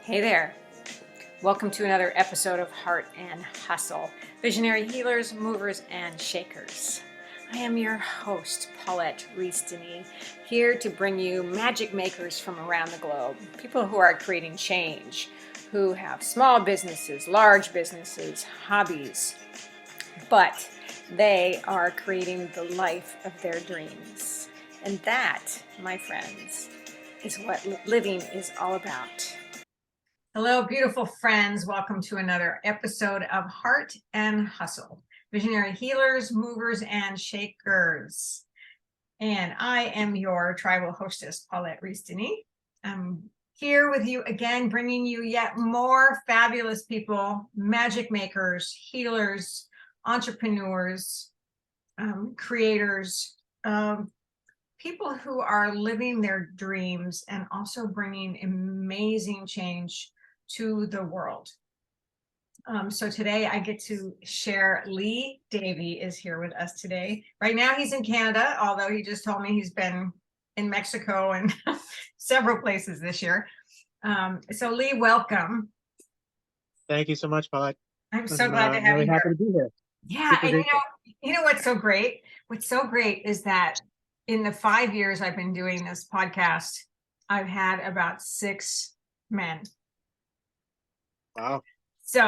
Hey there. Welcome to another episode of Heart and Hustle, Visionary Healers, Movers, and Shakers. I am your host, Paulette Rees-Denis, here to bring you magic makers from around the globe, people who are creating change, who have small businesses, large businesses, hobbies, but they are creating the life of their dreams. And that, my friends, is what living is all about. Hello, beautiful friends. Welcome to another episode of Heart and Hustle, Visionary Healers, Movers, and Shakers. And I am your tribal hostess, Paulette Rees-Denis. I'm here with you again, bringing you yet more fabulous people, magic makers, healers, entrepreneurs, creators, people who are living their dreams and also bringing amazing change to the world. So today I get to share. Lee Davy is here with us today. Right now he's in Canada, although he just told me he's been in Mexico and several places this year. So Lee, welcome. Thank you so much, Paulette. I'm so glad to have really you happy here. to be here. Yeah, Super and grateful. you know what's so great? What's so great is that in the 5 years I've been doing this podcast, I've had about 6 men. Wow. So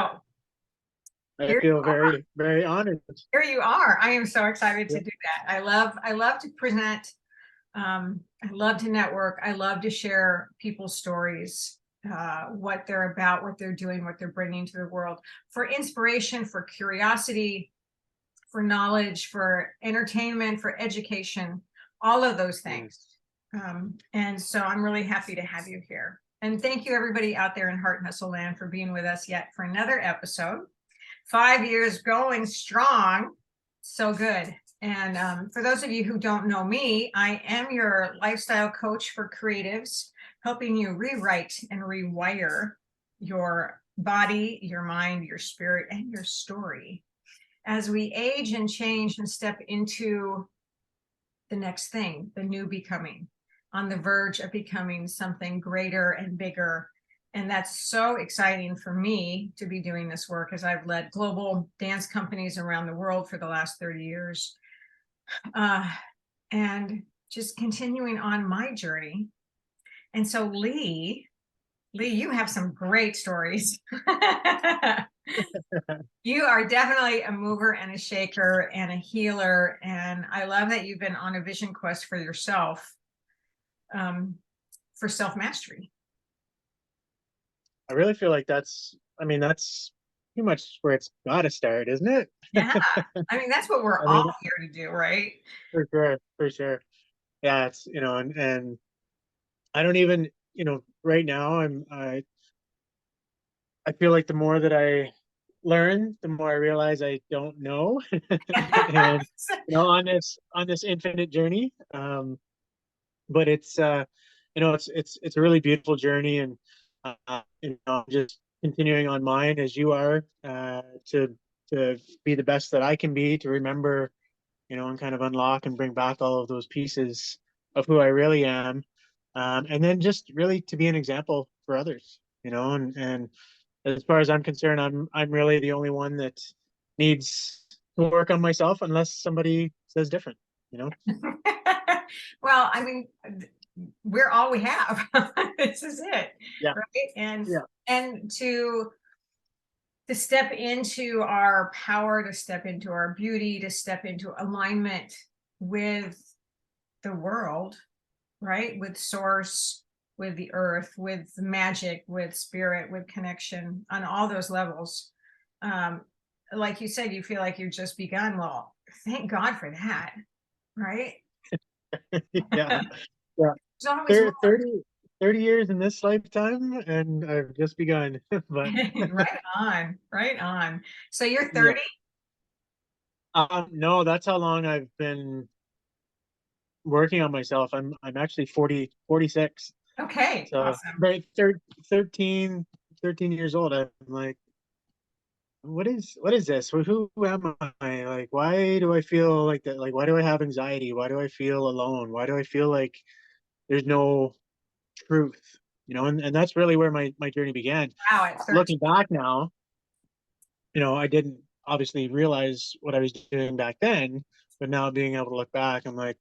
I here feel you are. very, very honored. Here you are. I am so excited Yeah. to do that. I love to present. I love to network. I love to share people's stories, what they're about, what they're doing, what they're bringing to the world, for inspiration, for curiosity, for knowledge, for entertainment, for education, all of those things. And so I'm really happy to have you here. And thank you everybody out there in Heart and Hustle Land for being with us yet for another episode. 5 years going strong. So good. And for those of you who don't know me, I am your lifestyle coach for creatives, helping you rewrite and rewire your body, your mind, your spirit, and your story as we age and change and step into the next thing, the new becoming, on the verge of becoming something greater and bigger. And that's so exciting for me to be doing this work, as I've led global dance companies around the world for the last 30 years. And just continuing on my journey. And so Lee, you have some great stories. You are definitely a mover and a shaker and a healer. And I love that you've been on a vision quest for yourself, for self-mastery. I really feel like that's pretty much where it's got to start, isn't it? Yeah. I mean, that's what we're I all mean, here to do, right? for sure, for sure. Yeah, it's, and I don't even, right now I feel like the more that I learn, the more I realize I don't know. And, on this infinite journey. But it's a really beautiful journey, and just continuing on mine as you are, to be the best that I can be, to remember, and kind of unlock and bring back all of those pieces of who I really am, and then just really to be an example for others, and as far as I'm concerned, I'm really the only one that needs to work on myself unless somebody says different, you know. Well, I mean, we're all we have. This is it. Yeah. Right. Yeah. And to step into our power, to step into our beauty, to step into alignment with the world, right? With source, with the earth, with magic, with spirit, with connection on all those levels. Like you said, you feel like you've just begun. Well, thank God for that, right? Yeah. Yeah. There's always more. 30 years in this lifetime, and I've just begun. But Right on, right on. So you're yeah. 30? No, that's how long I've been working on myself. I'm actually 46. Okay, So awesome. right, 13 years old. I'm like, what is this? Who am I? Like, why do I feel like that? Like, why do I have anxiety? Why do I feel alone? Why do I feel like there's no truth? and that's really where my journey began. Wow, at 13. Looking back now, I didn't obviously realize what I was doing back then, but now being able to look back, I'm like,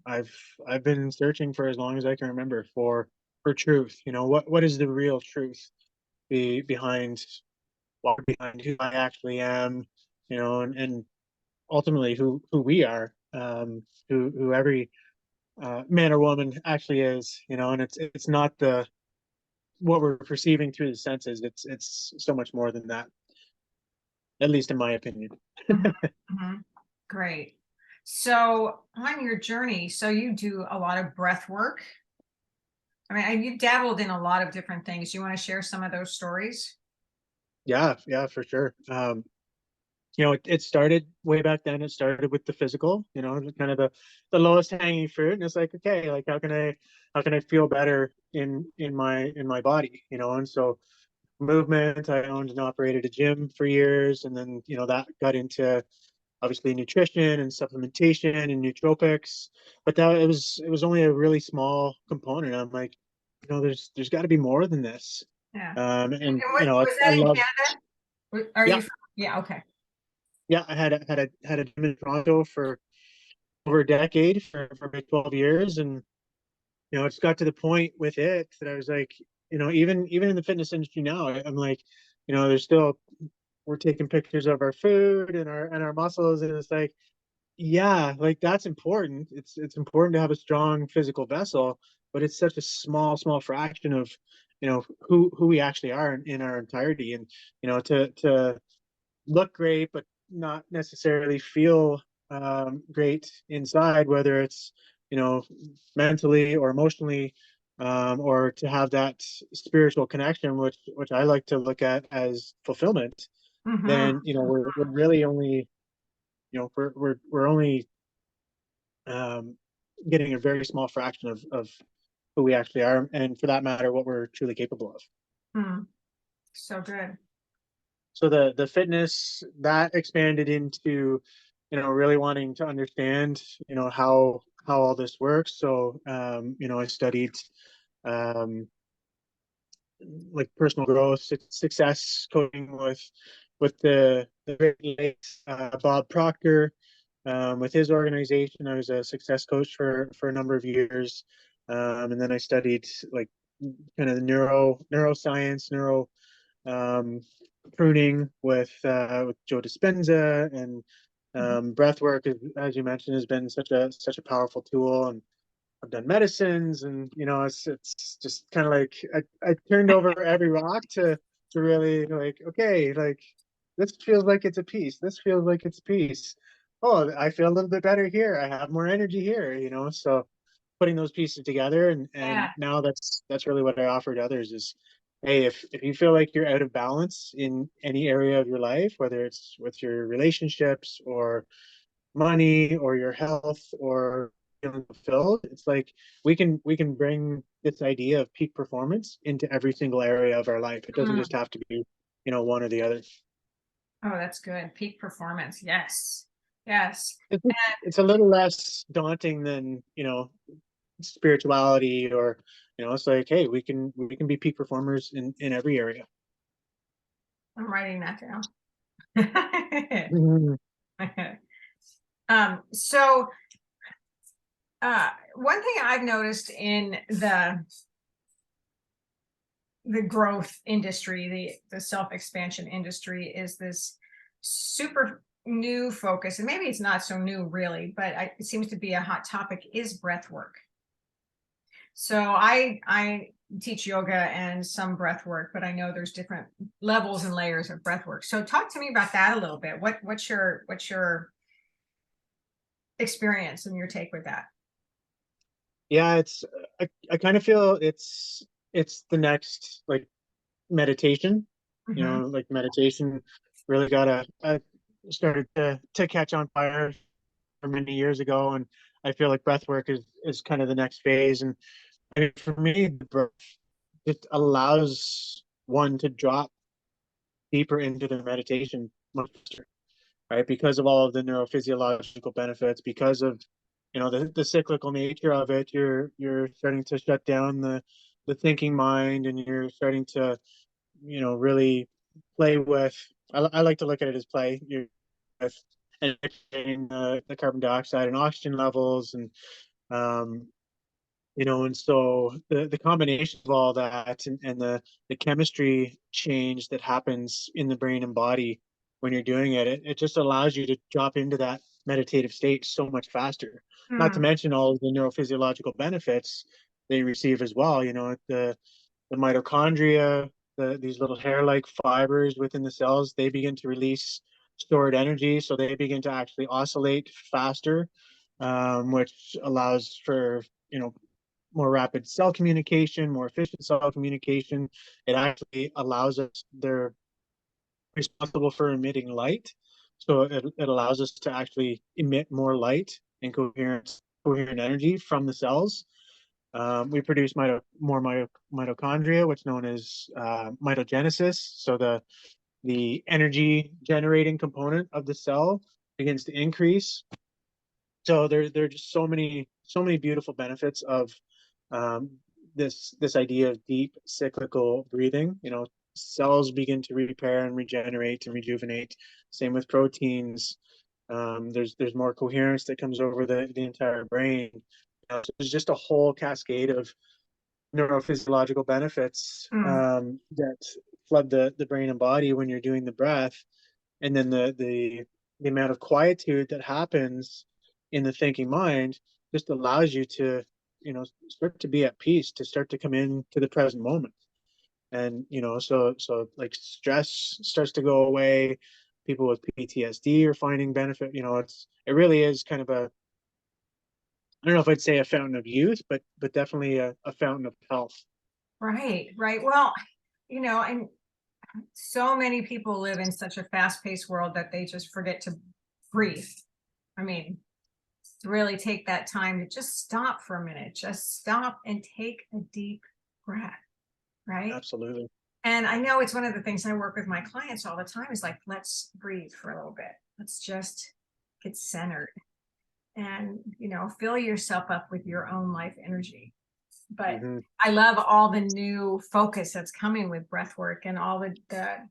I've I've been searching for as long as I can remember for truth. What is the real truth behind behind who I actually am, and ultimately who we are, who every man or woman actually is, and it's not the what we're perceiving through the senses. It's so much more than that, at least in my opinion. Mhm, mhm. Great. So on your journey, so you do a lot of breath work. I mean, you've dabbled in a lot of different things. You want to share some of those stories? Yeah, for sure. It started way back then. It started with the physical, kind of the lowest hanging fruit. And it's like, okay, like how can I feel better in my body, and so movement. I owned and operated a gym for years, and then that got into obviously nutrition and supplementation and nootropics. But that it was only a really small component. I'm like, there's got to be more than this. Yeah. And And what was I that in love, Canada? Are yeah, you yeah, okay. yeah. I had a gym in Toronto for over a decade, for about 12 years, and it's got to the point with it that I was like, even in the fitness industry now, I'm like, there's still we're taking pictures of our food and our muscles, and it's like, yeah, like that's important. It's important to have a strong physical vessel, but it's such a small fraction of who we actually are in our entirety. And to look great but not necessarily feel great inside, whether it's mentally or emotionally, or to have that spiritual connection, which I like to look at as fulfillment. Mm-hmm. Then we're really only we're only um, getting a very small fraction of who we actually are, and for that matter, what we're truly capable of. Hmm. So good. So the fitness that expanded into, really wanting to understand, how all this works. So, I studied um, like personal growth, success coaching with the great late Bob Proctor. With his organization, I was a success coach for a number of years, and then I studied like kind of the neuroscience, um, pruning with Joe Dispenza, and Mhm. breath work, as you mentioned, has been such a powerful tool. And I've done medicines, and it's just kind of like I turned over every rock to really like, okay, like this feels like it's a piece. This feels like it's a piece. Oh, I feel a little bit better here. I have more energy here, so putting those pieces together, and Yeah. now that's really what I offer to others is, hey, if you feel like you're out of balance in any area of your life, whether it's with your relationships or money or your health or feeling fulfilled, it's like we can bring this idea of peak performance into every single area of our life. It doesn't Mm. just have to be one or the other. Oh, that's good. Peak performance. Yes. Yes. It's a little less daunting than spirituality, or it's like, hey, we can be peak performers in every area. I'm writing that down. Mhm. So one thing I've noticed in the growth industry, the self-expansion industry, is this super new focus, and maybe it's not so new really, but it seems to be a hot topic, is breath work. So I teach yoga and some breath work, but I know there's different levels and layers of breath work. So talk to me about that a little bit. What's your experience and your take with that? Yeah, I kind of feel it's the next like meditation. Hmm. Like meditation really got started to catch on fire many years ago, and I feel like breath work is kind of the next phase. And I mean, for me, the breath just allows one to drop deeper into their meditation much faster, right? Because of all of the neurophysiological benefits, because of the cyclical nature of it, you're starting to shut down the the thinking mind, and you're starting to, really play with. I like to look at it as play. You're with and the carbon dioxide and oxygen levels, um, and so the combination of all that, and the chemistry change that happens in the brain and body when you're doing it just allows you to drop into that meditative state so much faster. Not to Hmm. mention all of the neurophysiological benefits they receive as well. The mitochondria, these little hair-like fibers within the cells, they begin to release stored energy, so they begin to actually oscillate faster, which allows for more rapid cell communication, more efficient cell communication. It actually allows us, they're responsible for emitting light. So it allows us to actually emit more light and coherent energy from the cells. We produce more mitochondria, which is known as mitogenesis. So the energy generating component of the cell begins to increase. So there are just so many beautiful benefits of um, this idea of deep cyclical breathing. Cells begin to repair and regenerate and rejuvenate. Same with proteins. There's more coherence that comes over the entire brain. So there's just a whole cascade of neurophysiological benefits Hmm. that flood the brain and body when you're doing the breath, and then the amount of quietude that happens in the thinking mind just allows you to start to be at peace, to start to come into the present moment. And so like stress starts to go away. People with PTSD are finding benefit. It really is kind of I don't know if I'd say a fountain of youth, but definitely a fountain of health. Right, right. Well, and so many people live in such a fast-paced world that they just forget to breathe. I mean, to really take that time to just stop for a minute, just stop and take a deep breath, right? Absolutely. And I know it's one of the things I work with my clients all the time is like, let's breathe for a little bit. Let's just get centered and, fill yourself up with your own life energy. But Hmm. I love all the new focus that's coming with breath work and all the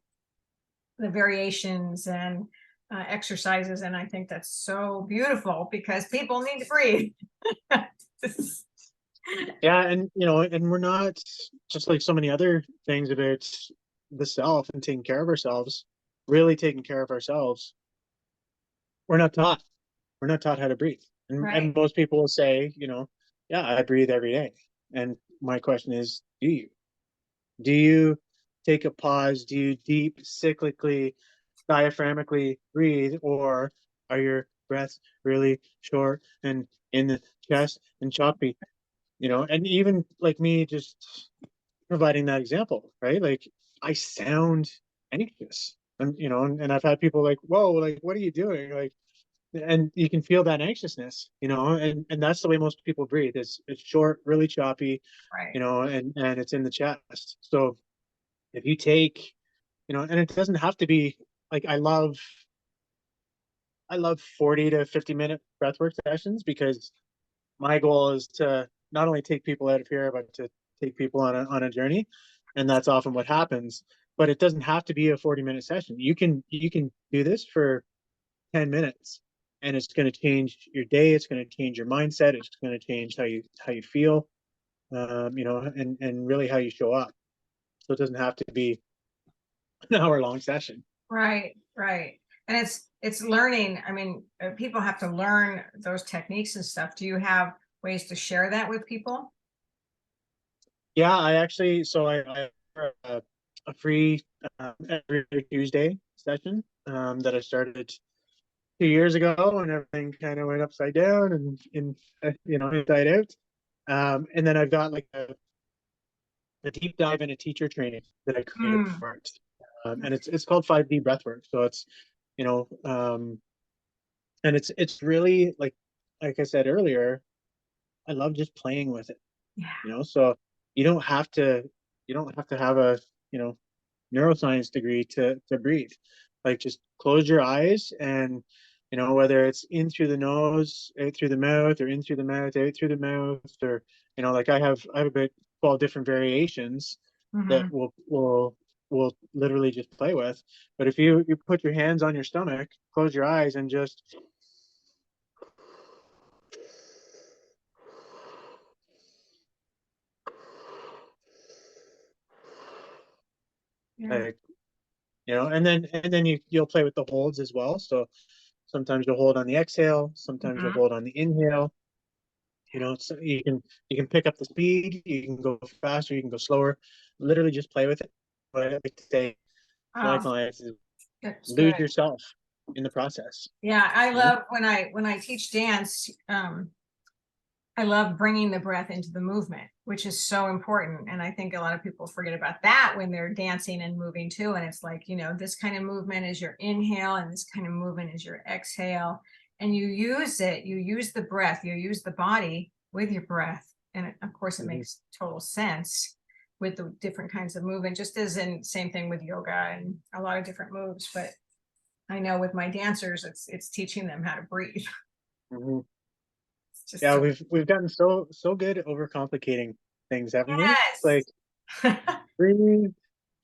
variations and exercises. And I think that's so beautiful because people need to breathe. Yeah, and we're not, just like so many other things about the self and taking care of ourselves, really taking care of ourselves. We're not taught. We're not taught how to breathe. And Right. most people will say, yeah, I breathe every day. And my question is, do you? Do you take a pause? Do you deep cyclically, diaphragmically breathe, or are your breaths really short and in the chest and choppy? And even like me just providing that example, right? Like I sound anxious. And I've had people like, whoa, like what are you doing? Like, and you can feel that anxiousness, and that's the way most people breathe. It's short, really choppy, Right. and it's in the chest. So if you take, and it doesn't have to be like I love 40 to 50-minute breathwork sessions, because my goal is to not only take people out of here, but to take people on a journey. And that's often what happens. But it doesn't have to be a 40-minute session. You can do this for 10 minutes, and it's going to change your day. It's going to change your mindset. It's going to change how you feel, and really how you show up. So it doesn't have to be an hour-long session. Right, right. And it's learning. I mean, people have to learn those techniques and stuff. Do you have ways to share that with people? Yeah, I actually, so I have a free every Tuesday session that I started 2 years ago, and everything kind of went upside down and inside out. And then I've got like a deep dive into teacher training that I created Mm, for it. And it's called 5D breathwork. So it's, you know, and it's really like I said earlier, I love just playing with it. yeah, So you don't have to have a, you know, neuroscience degree to breathe. Like just close your eyes, and whether it's in through the nose, out through the mouth, or in through the mouth, out through the mouth, or like I have about 12 different variations that Mhm. we'll literally just play with. But if you put your hands on your stomach, close your eyes, and just Yeah. like, and then you'll play with the holds as well. So sometimes you'll hold on the exhale, sometimes you'll Mhm. hold on the inhale. So you can pick up the speed, you can go faster, you can go slower. Literally just play with it. What I like to say to my Oh, clients is that's good. lose yourself in the process. Yeah, I You know? love when I teach dance, I love bringing the breath into the movement, which is so important. And I think a lot of people forget about that when they're dancing and moving too. And it's like, this kind of movement is your inhale and this kind of movement is your exhale. And you use the breath, you use the body with your breath. And of course, it Mhm. makes total sense with the different kinds of movement, just as in same thing with yoga and a lot of different moves. But I know with my dancers, it's teaching them how to breathe. Mhm. It's just Yeah, so, we've gotten so good at overcomplicating things, haven't we? It's like yes. breathe,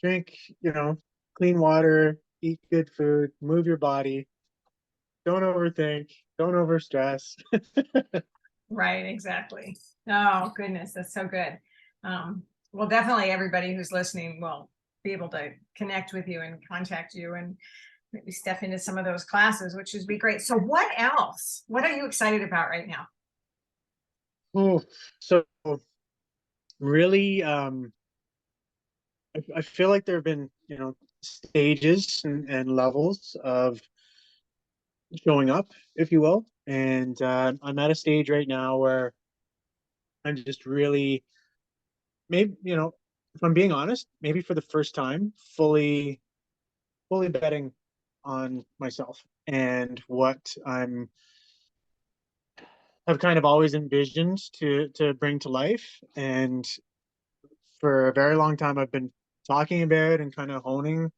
drink, clean water, eat good food, move your body, don't overthink, don't overstress. Right, exactly. Oh, goodness, that's so good. Well, definitely everybody who's listening will be able to connect with you and contact you and maybe step into some of those classes, which would be great. So what else? What are you excited about right now? Oh, so really, I feel like there have been, stages and levels of showing up, if you will. And I'm at a stage right now where I'm just really, maybe, if I'm being honest, maybe for the first time, fully betting on myself and what have kind of always envisioned to bring to life. And for a very long time, I've been talking about and kind of honing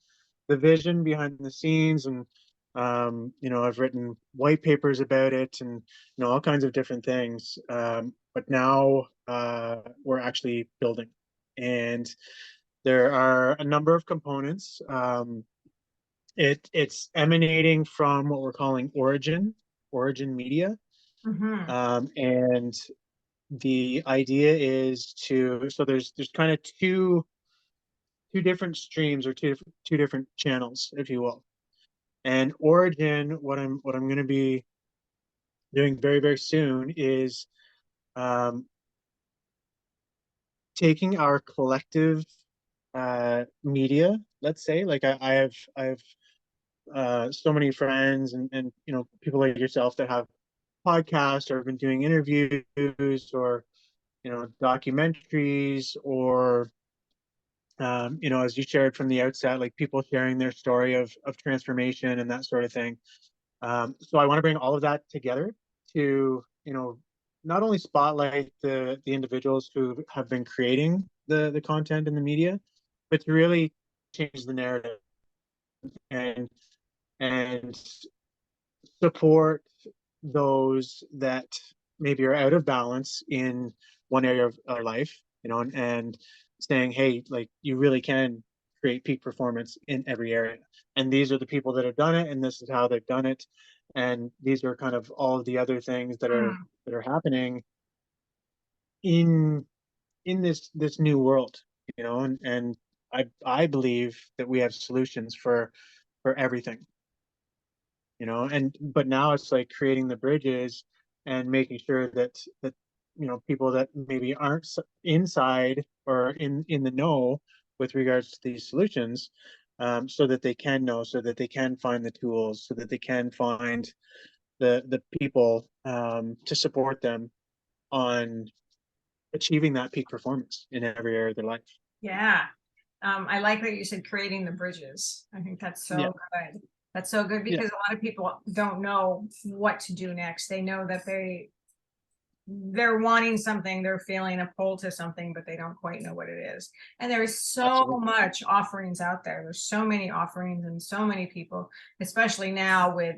the vision behind the scenes. And I've written white papers about it, and all kinds of different things. But now we're actually building, and there are a number of components. It's emanating from what we're calling origin media. Hmm. And the idea is so there's kind of two different streams, or two different channels, if you will. And origin, what I'm going to be doing very very soon is um, taking our collective media. Let's say, like I have so many friends and people like yourself that have podcasts or have been doing interviews, or documentaries, or as you shared from the outset, like people sharing their story of transformation and that sort of thing. So I want to bring all of that together to not only spotlight the individuals who have been creating the content and the media, but to really change the narrative and and support those that maybe are out of balance in one area of our life, and saying, hey, like, you really can create peak performance in every area. And these are the people that have done it, and this is how they've done it. And these are kind of all of the other things that are happening in this new world, and I believe that we have solutions for everything, and but now it's like creating the bridges and making sure that people that maybe aren't inside or in the know with regards to these solutions, so that they can know, so that they can find the tools, so that they can find the people to support them on achieving that peak performance in every area of their life. Yeah. I like that you said creating the bridges. I think that's Yeah, so good. That's so good yeah, because a lot of people don't know what to do next. They know that they're wanting something, they're feeling a pull to something, but they don't quite know what it is. And there is so absolutely. much offerings out there. There's so many offerings and so many people, especially now with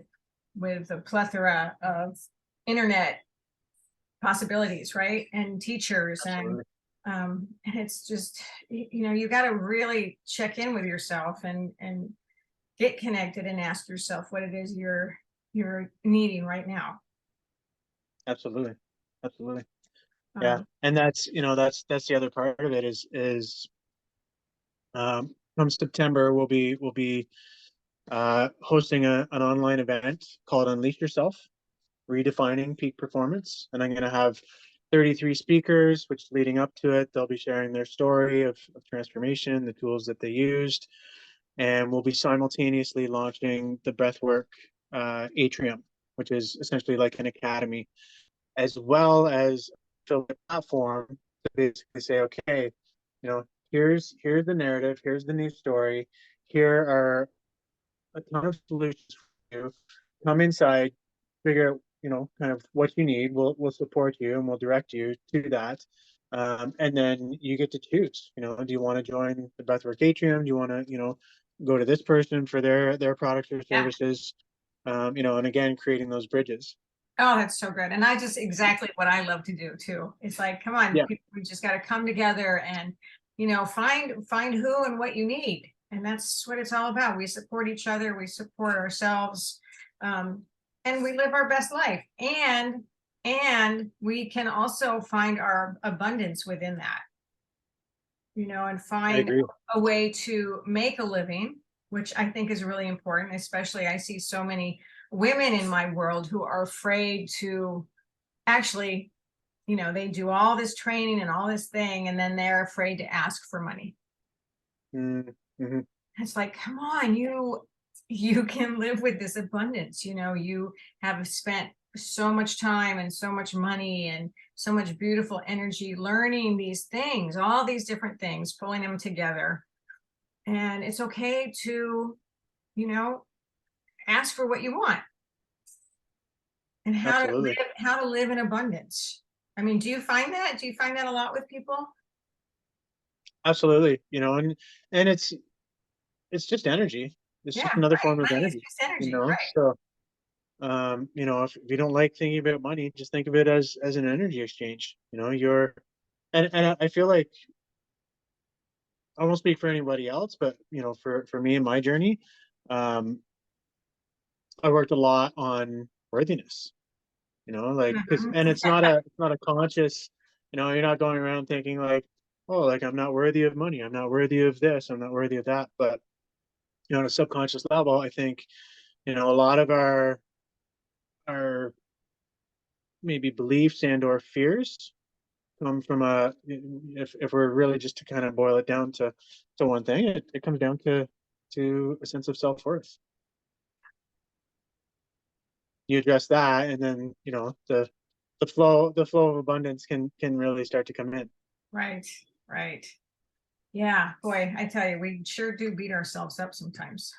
the plethora of internet possibilities, right? And teachers and Absolutely. And it's just, you got to really check in with yourself and get connected and ask yourself what it is you're needing right now. Absolutely. Absolutely. Yeah. Um, And that's, that's the other part of it is come September, we'll be hosting an online event called Unleash Yourself, Redefining Peak Performance. And I'm going to have 33 speakers, which leading up to it, they'll be sharing their story of transformation, the tools that they used. And we'll be simultaneously launching the breathwork atrium, which is essentially like an academy, as well as fill the platform to basically say, okay, here's the narrative, here's the new story, here are a ton of solutions for you. Come inside, figure out, kind of what you need. We'll support you and we'll direct you to that. And then you get to choose. Do you want to join the Breathwork Atrium? Do you want to, go to this person for their products or yeah. services? And again, creating those bridges. Oh, that's so good. And I just exactly what I love to do too. It's like, come on, Yeah, we just got to come together and, find who and what you need. And that's what it's all about. We support each other, we support ourselves, um, and we live our best life. And we can also find our abundance within that, and I find agree. a way to make a living, which I think is really important. Especially, I see so many women in my world who are afraid to actually, they do all this training and all this thing, and then they're afraid to ask for money. Mm-hmm. It's like, come on, you can live with this abundance. You have spent so much time and so much money and so much beautiful energy learning these things, all these different things, pulling them together. And it's okay to, you know, ask for what you want and Absolutely. how to live in abundance. I mean, do you find that? Do you find that a lot with people? Absolutely. And it's just energy. It's Yeah, just another right. form of Money is energy, just energy, right? so if you don't like thinking about money, just think of it as an energy exchange. You're and I feel like I won't speak for anybody else, but for me and my journey, um, I worked a lot on worthiness. Like because Mhm. and it's not a conscious, you're not going around thinking like, oh, like I'm not worthy of money, I'm not worthy of this, I'm not worthy of that. But on a subconscious level, I think a lot of our maybe beliefs and or fears come from if we're really just to kind of boil it down to one thing, it comes down to a sense of self-worth. You address that, and then the flow of abundance can really start to come in. Right, right. Yeah, boy, I tell you, we sure do beat ourselves up sometimes.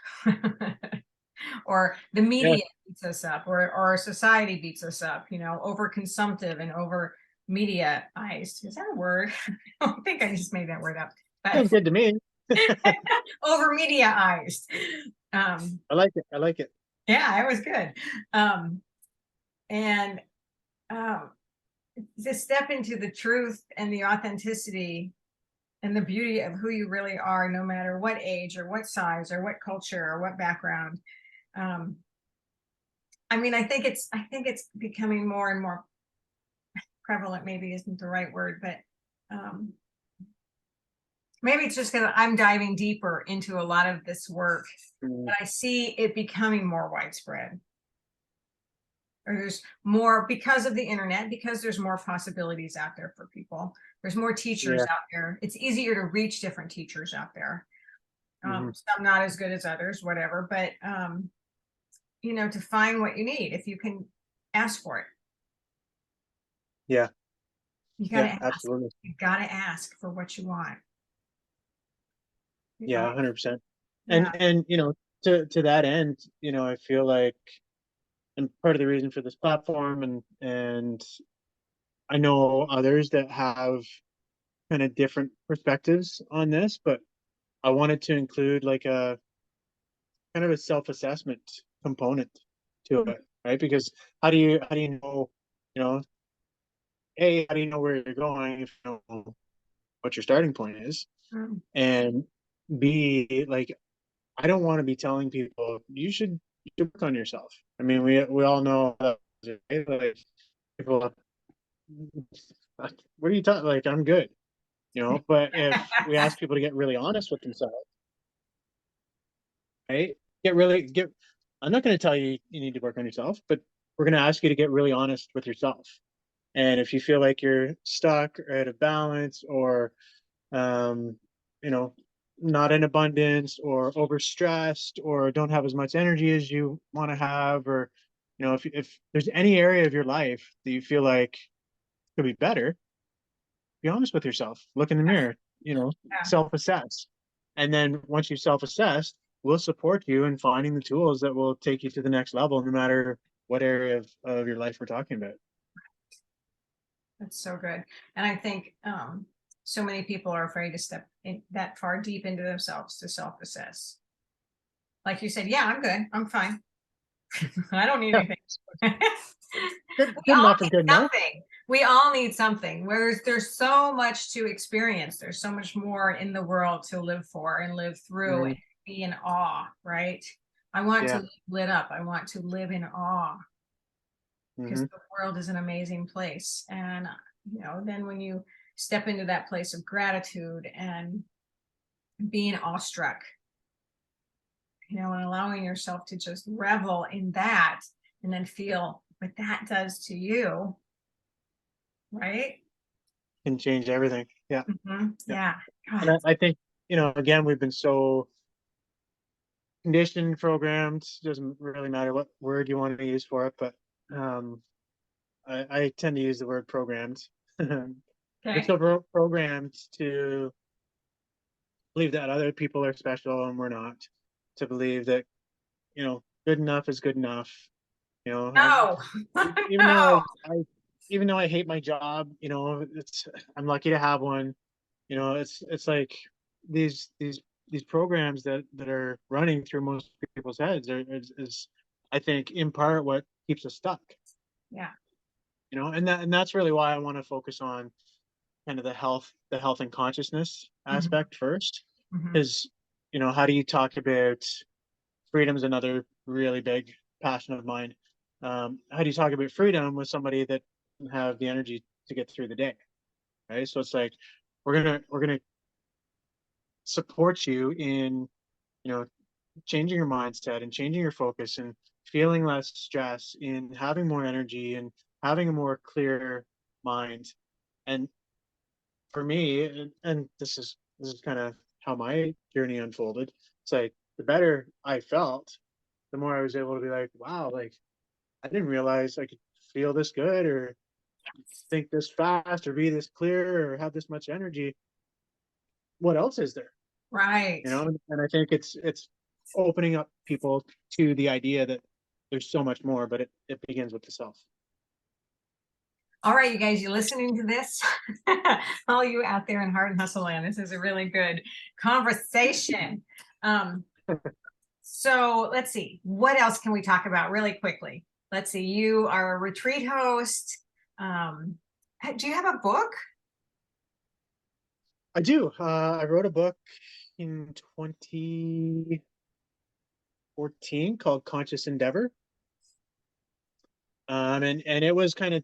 Or the Yeah, media beats us up, or our society beats us up, over consumptive and over mediaized. Is that a word? I don't think I just made that word up, but sounds good to me. over mediaized. Um, I like it. I like it. yeah, it was good. Um, and um, to step into the truth and the authenticity and the beauty of who you really are, no matter what age or what size or what culture or what background. Um, I mean, I think it's becoming more and more prevalent. Maybe isn't the right word, but um, maybe it's just because I'm diving deeper into a lot of this work, Mm, but I see it becoming more widespread. Or there's more because of the internet, because there's more possibilities out there for people. There's more teachers yeah. out there. It's easier to reach different teachers out there. Hmm. Some not as good as others, whatever, but to find what you need, if you can ask for it, Yeah. you got to Yeah. ask. Absolutely. You got to ask for what you want. You Yeah. know, 100%. yeah. And to that end, I feel like, and part of the reason for this platform, and I know others that have kind of different perspectives on this, but I wanted to include like a kind of a self-assessment component to it, right? Because how do you know, how do you know where you're going if you don't know what your starting point is, Mm. and B, like, I don't want to be telling people you should work on yourself. I mean, we all know that, right? Like, people, what are you talking? Like, I'm good, you know. But if we ask people to get really honest with themselves, right? Get. I'm not going to tell you you need to work on yourself, but we're going to ask you to get really honest with yourself. And if you feel like you're stuck or out of balance, or um, you know, not in abundance, or overstressed, or don't have as much energy as you want to have, or if there's any area of your life that you feel like could be better, be honest with yourself. Look in the mirror, Yeah. self-assess. And then once you self-assess, we'll support you in finding the tools that will take you to the next level, no matter what area of your life we're talking about. That's so good. And I think so many people are afraid to step in that far deep into themselves to self-assess. Like you said, yeah, I'm good. I'm fine. I don't need Yeah, anything. good We all enough is need good enough. something. We all need something. Whereas there's so much to experience. There's so much more in the world to live for and live through and Mhm. be in awe, right? I want to Yeah. live lit up. I want to live in awe because Hmm. the world is an amazing place. And then when you step into that place of gratitude and being awestruck, and allowing yourself to just revel in that and then feel what that does to you, right? Can change everything. Yeah. Yeah. Yeah. God, And I think, again, we've been so conditioned, programmed, doesn't really matter what word you want to use for it, but um, I tend to use the word programmed. We're okay. so programmed to believe that other people are special and we're not, to believe that, good enough is good enough. No. Even though No. even though I hate my job, I'm lucky to have one. It's like these these these programs that are running through most people's heads is I think in part what keeps us stuck. Yeah. And that's really why I want to focus on kind of the health and consciousness Mhm, aspect first. mhm. Because how do you talk about freedom is another really big passion of mine. How do you talk about freedom with somebody that doesn't have the energy to get through the day, right? So it's like we're gonna support you in you know changing your mindset and changing your focus and feeling less stress, in having more energy and having a more clear mind. And for me, and this is kind of how my journey unfolded. It's like the better I felt, the more I was able to be like, wow, like I didn't realize I could feel this good, or think this fast, or be this clear, or have this much energy. What else is there? Right. And I think it's opening up people to the idea that there's so much more, but it begins with the self. All right, you guys, you listening to this? All you out there in Heart and Hustle Land, this is a really good conversation. Um, so let's see, what else can we talk about really quickly? Let's see, you are a retreat host. Um, do you have a book? I do. I wrote a book in 2014 called Conscious Endeavor. And it was kind of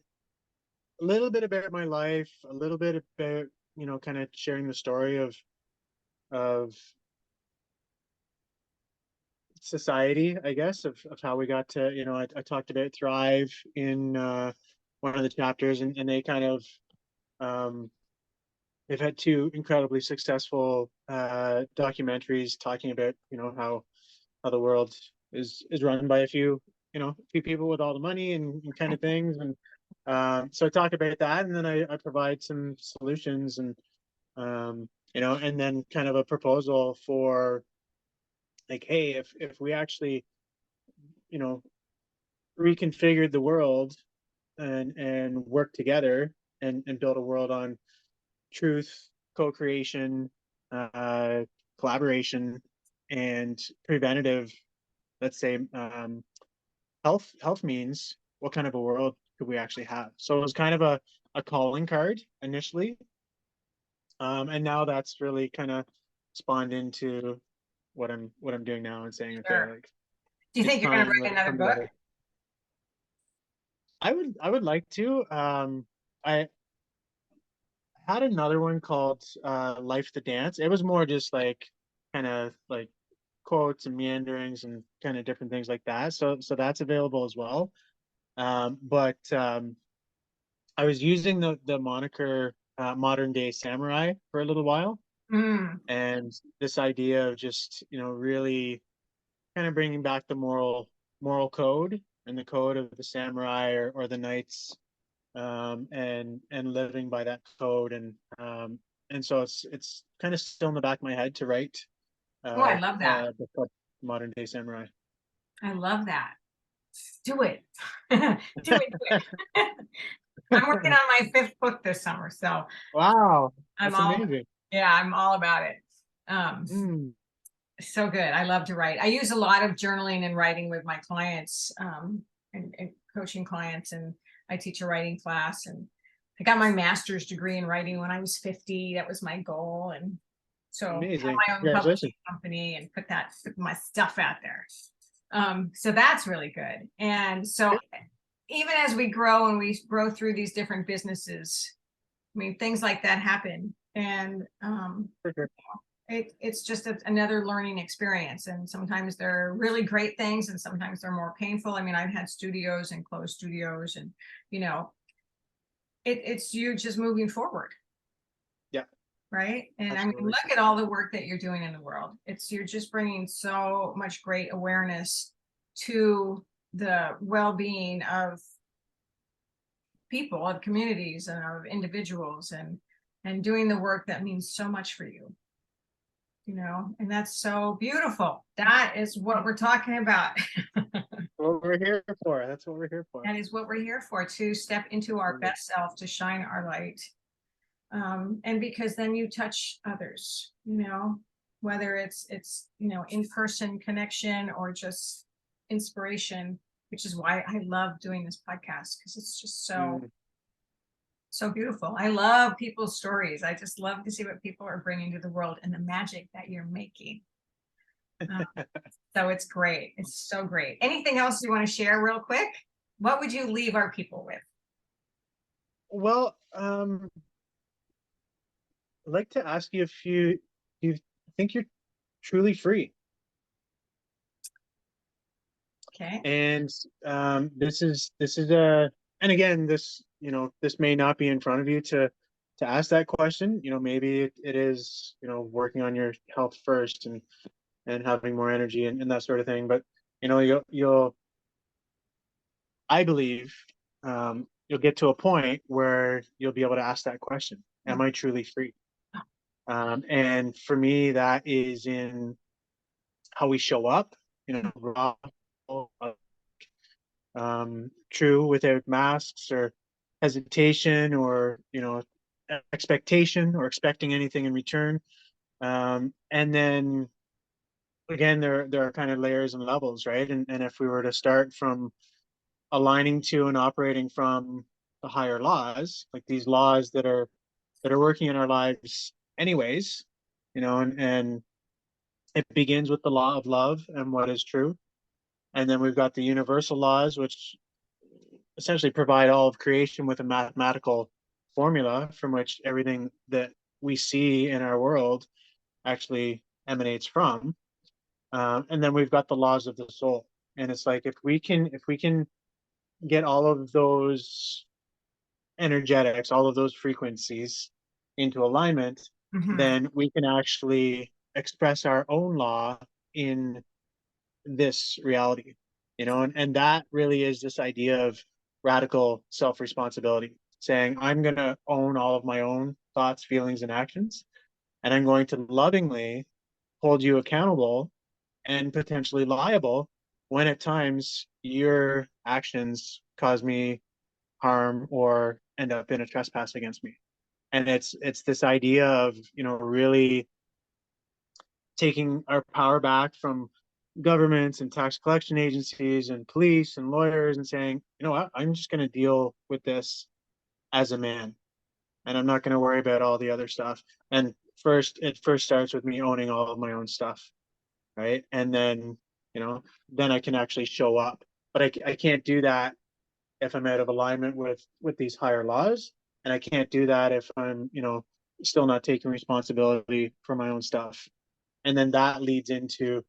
a little bit about my life, a little bit about, kind of sharing the story of society, I guess, of how we got to, I talked about Thrive in one of the chapters, and they kind of um, they've had two incredibly successful documentaries talking about, how the world is run by a few people with all the money and kind of things. And so I talk about that, and then I provide some solutions, and then kind of a proposal for, like, hey, if we actually, you know, reconfigured the world and work together and build a world on truth, co-creation, uh, collaboration, and preventative, let's say, health means, what kind of a world could we actually have? So it was kind of a calling card initially. And now that's really kind of spawned into what I'm doing now and saying, okay, Sure. like Do you it's think you're going to time, write let's another come book? together. I would like to. I had another one called Life the Dance. It was more just like kind of like quotes and meanderings and kind of different things like that. So that's available as well. But I was using the moniker modern day samurai for a little while, Mm. and this idea of just really kind of bringing back the moral code and the code of the samurai or the knights, and living by that code, and so it's kind of still in the back of my head to write Oh, I love that. the book Modern Day Samurai. I love that. Do it. Do it quick. I'm working on my fifth book this summer, so Wow, I'm that's all, amazing. yeah, I'm all about it. Um, Mm, so good. I love to write. I use a lot of journaling and writing with my clients, and coaching clients, and I teach a writing class. And I got my master's degree in writing when I was 50. That was my goal. And so have amazing. my own publishing Congratulations. company and put my stuff out there. So that's really good. And so even as we grow and we grow through these different businesses, I mean, things like that happen. And For sure. it's just another learning experience. And sometimes they're really great things, and sometimes they're more painful. I mean, I've had studios and closed studios, and you know, it's you just moving forward, Yeah, right? And I mean, absolutely. look at all the work that you're doing in the world. You're just bringing so much great awareness to the well-being of people, of communities, and of individuals, and doing the work that means so much for you. And that's so beautiful. That is what we're talking about. What we're here for. That's what we're here for. That is what we're here for, to step into our Absolutely. best self, to shine our light. And because then you touch others, whether it's in-person connection or just inspiration, which is why I love doing this podcast, because it's just Mm. so beautiful. I love people's stories. I just love to see what people are bringing to the world and the magic that you're making. Uh, so it's great. It's so great. Anything else you want to share real quick? What would you leave our people with? Well, I'd like to ask you if you think you're truly free. Okay. And this is a and again, this may not be in front of you to ask that question. Maybe it is, working on your health first and having more energy and that sort of thing. But you'll I believe, you'll get to a point where you'll be able to ask that question: am I truly free? And for me, that is in how we show up, raw, true, without masks or hesitation or expectation or expecting anything in return. And then again, there are kind of layers and levels, right? And if we were to start from aligning to and operating from the higher laws, like these laws that are working in our lives anyways, and it begins with the law of love and what is true. And then we've got the universal laws, which essentially provide all of creation with a mathematical formula from which everything that we see in our world actually emanates from. And then we've got the laws of the soul. And it's like if we can get all of those energetics, all of those frequencies into alignment, Mhm. then we can actually express our own law in this reality, and that really is this idea of radical self-responsibility, saying I'm going to own all of my own thoughts, feelings, and actions, and I'm going to lovingly hold you accountable and potentially liable when at times your actions cause me harm or end up in a trespass against me. And it's this idea of really taking our power back from governments and tax collection agencies and police and lawyers and saying, you know what, I'm just going to deal with this as a man. and I'm not going to worry about all the other stuff. And it first starts with me owning all of my own stuff, right? And then, then I can actually show up. But I can't do that if I'm out of alignment with these higher laws, and I can't do that if I'm, still not taking responsibility for my own stuff. And then that leads into,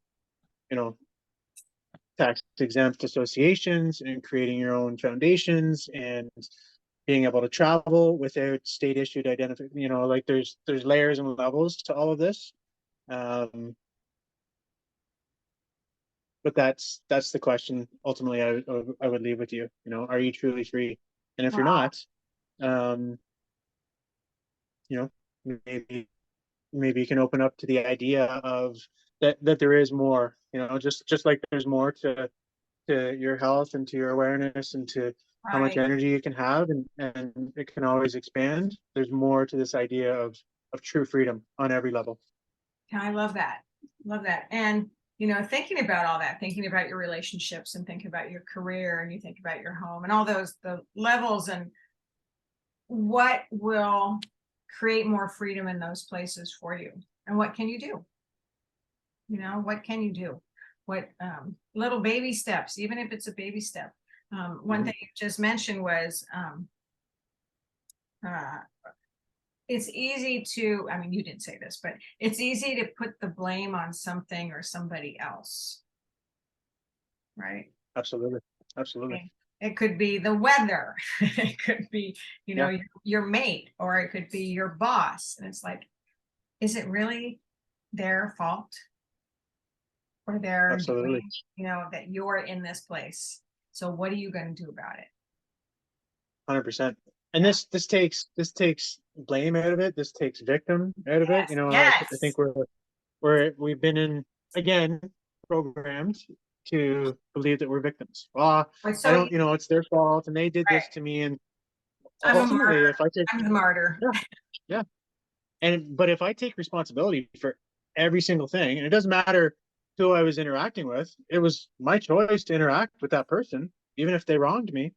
you know, tax exempt associations and creating your own foundations and being able to travel without state issued identification. Like there's layers and levels to all of this. But that's the question ultimately I would leave with you. Are you truly free? And if you're Wow. not, um, you know, maybe you can open up to the idea of that there is more. Just like there's more to your health and to your awareness and to how much Right. energy you can have, and it can always expand. There's more to this idea of true freedom on every level. Yeah, I love that. Love that. And, thinking about all that, thinking about your relationships and thinking about your career and you think about your home and all the levels and what will create more freedom in those places for you and what can you do? What can you do? What little baby steps, even if it's a baby step. One thing you just mentioned was uh, it's easy to, I mean, you didn't say this, but it's easy to put the blame on something or somebody else, right? Absolutely. Absolutely. Okay. It could be the weather. It could be, Yeah, your mate, or it could be your boss. And it's like, is it really their fault? Or they're absolutely. doing, that you're in this place. So what are you going to do about it? 100%. And Yeah. this takes blame out of it. This takes victim out of it. Yes. I think Yes. we've been again programmed to believe that we're victims. Well, Right. I So, don't, it's their fault and they did this right. to me. And I'm a ultimately, martyr. if I take, I'm the martyr. yeah, yeah. But if I take responsibility for every single thing, and it doesn't matter who I was interacting with, it was my choice to interact with that person, even if they wronged me.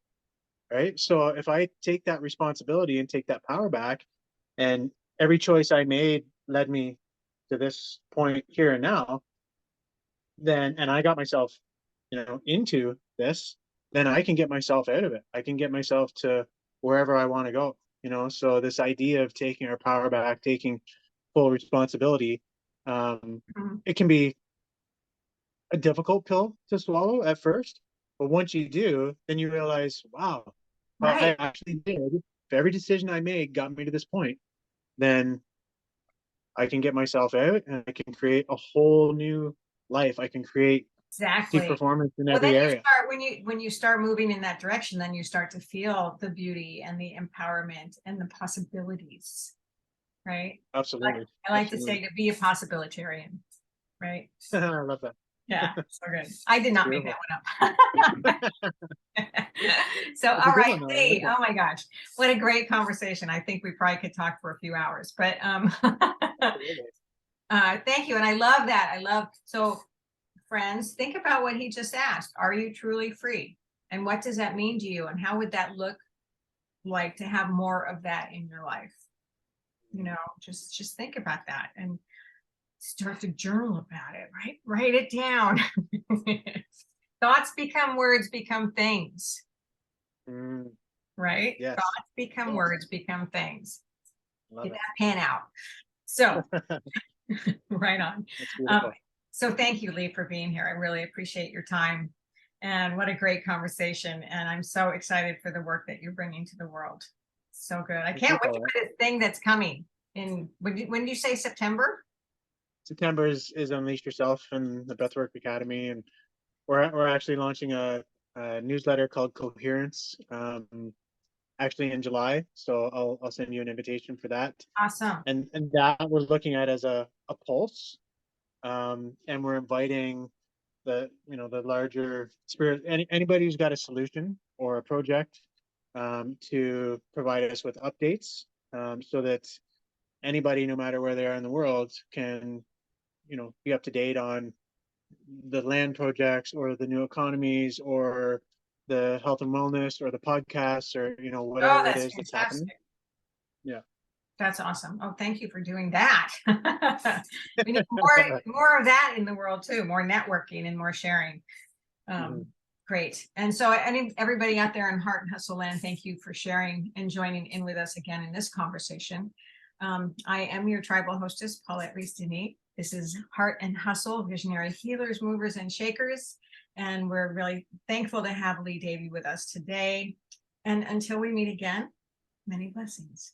Right. So if I take that responsibility and take that power back, and every choice I made led me to this point here and now, and I got myself, into this, then I can get myself out of it. I can get myself to wherever I want to go. So this idea of taking our power back, taking full responsibility, Mhm. it can be a difficult pill to swallow at first, but once you do, then you realize, wow, well, I Right. actually did. If every decision I made got me to this point, then I can get myself out and I can create a whole new life. I can create peak Exactly. performance in Well, then every you area. start when you start moving in that direction, then you start to feel the beauty and the empowerment and the possibilities, right? Like Absolutely. I like to Absolutely. say, to be a possibilitarian, right? I love that. Yeah, so good. I did not make Beautiful. that one up. So, It's a all good right, one, though. I like Lee. it. Oh my gosh, what a great conversation. I think we probably could talk for a few hours, but Absolutely. thank you. And I love that. I love, so friends, think about what he just asked. Are you truly free? And what does that mean to you? And how would that look like to have more of that in your life? Just think about that and start to journal about it, right? Write it down. Thoughts become words, become things, Mm, right? yes. Thoughts become Yes. words, become things. Love Get it. that pen out. So, right on. That's Um, beautiful. so thank you, Lee, for being here. I really appreciate your time. And what a great conversation. And I'm so excited for the work that you're bringing to the world. So good. I Thank you, can't wait Paulette. for this thing that's coming in, when did you say September? September is Unleash Yourself and the Breathwork Academy, and we're actually launching a newsletter called Coherence, actually in July. So I'll send you an invitation for that. Awesome. And that we're looking at as a pulse, and we're inviting the larger spirit, anybody who's got a solution or a project, to provide us with updates, so that anybody, no matter where they are in the world, can be up to date on the land projects or the new economies or the health and wellness or the podcasts or Oh, whatever it that's is that's happening. fantastic. Yeah. That's awesome. Oh, thank you for doing that. We need more of that in the world too, more networking and more sharing. Mhm. Great. And so I need everybody out there in Heart and Hustle Land, thank you for sharing and joining in with us again in this conversation. I am your tribal hostess, Paulette Rees-Denis. This is Heart and Hustle, Visionary Healers, Movers, and Shakers. And we're really thankful to have Lee Davy with us today. And until we meet again, many blessings.